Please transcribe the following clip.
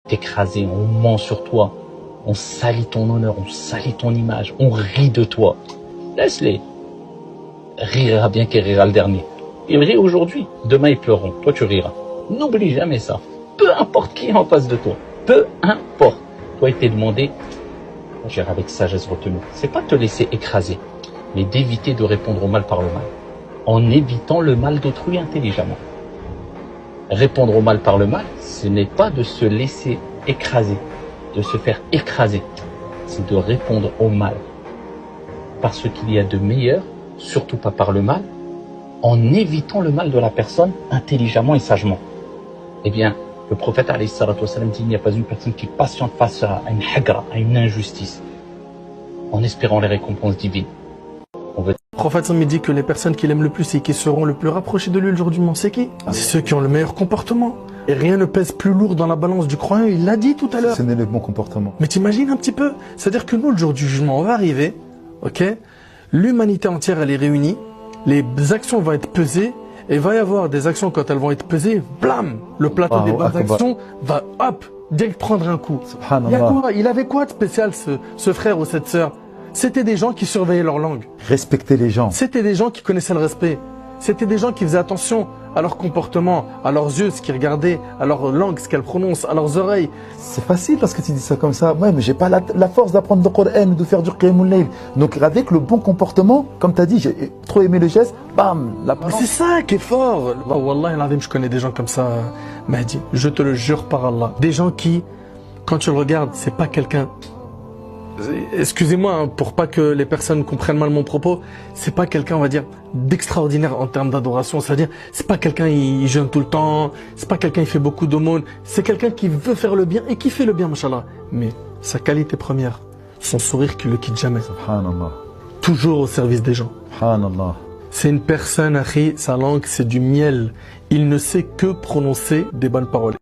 t'écraser, on ment sur toi, on salit ton honneur, on salit ton image, on rit de toi. Laisse-les. Rira bien qu'il rira le dernier. Il rit aujourd'hui, demain ils pleureront, toi tu riras. N'oublie jamais ça. Peu importe qui est en face de toi, peu importe. Toi il t'est demandé, agir avec sagesse retenue, c'est pas te laisser écraser, mais d'éviter de répondre au mal par le mal, en évitant le mal d'autrui intelligemment. Répondre au mal par le mal, ce n'est pas de se laisser écraser, de se faire écraser, c'est de répondre au mal. Parce qu'il y a de meilleur, surtout pas par le mal, en évitant le mal de la personne intelligemment et sagement. Eh bien, le prophète alayhi salatu wassalam dit, il n'y a pas une personne qui patiente face à une hagra, à une injustice, en espérant les récompenses divines. Le prophète me dit que les personnes qu'il aime le plus et qui seront le plus rapprochées de lui le jour du jugement, c'est qui? C'est ceux qui ont le meilleur comportement. Et rien ne pèse plus lourd dans la balance du croyant, il l'a dit tout à l'heure. Ce n'est le bon comportement. Mais t'imagines un petit peu? C'est-à-dire que nous, le jour du jugement, on va arriver, ok? L'humanité entière, elle est réunie, les actions vont être pesées, et il va y avoir des actions, quand elles vont être pesées, blam! Le plateau des bonnes actions va, hop, direct prendre un coup. Il y a quoi? Il avait quoi de spécial, ce frère ou cette sœur? C'était des gens qui surveillaient leur langue. Respecter les gens. C'était des gens qui connaissaient le respect. C'était des gens qui faisaient attention à leur comportement, à leurs yeux, ce qu'ils regardaient, à leur langue, ce qu'elles prononcent, à leurs oreilles. C'est facile parce que tu dis ça comme ça. Ouais, mais j'ai pas la force d'apprendre le Coran ou de faire du Qiyamul Layl. Donc avec le bon comportement, comme tu as dit, j'ai trop aimé le geste, bam, la balance. C'est ça qui est fort. Oh, Wallah, je connais des gens comme ça, Mahdi. Je te le jure par Allah. Des gens qui, quand tu le regardes, c'est pas quelqu'un... Excusez-moi, pour pas que les personnes comprennent mal mon propos, c'est pas quelqu'un, on va dire, d'extraordinaire en termes d'adoration. C'est-à-dire, c'est pas quelqu'un il jeûne tout le temps, c'est pas quelqu'un il fait beaucoup d'aumônes, c'est quelqu'un qui veut faire le bien et qui fait le bien, machallah. Mais sa qualité première, son sourire qui le quitte jamais. Subhanallah. Toujours au service des gens. Subhanallah. C'est une personne, akhi, sa langue c'est du miel. Il ne sait que prononcer des bonnes paroles.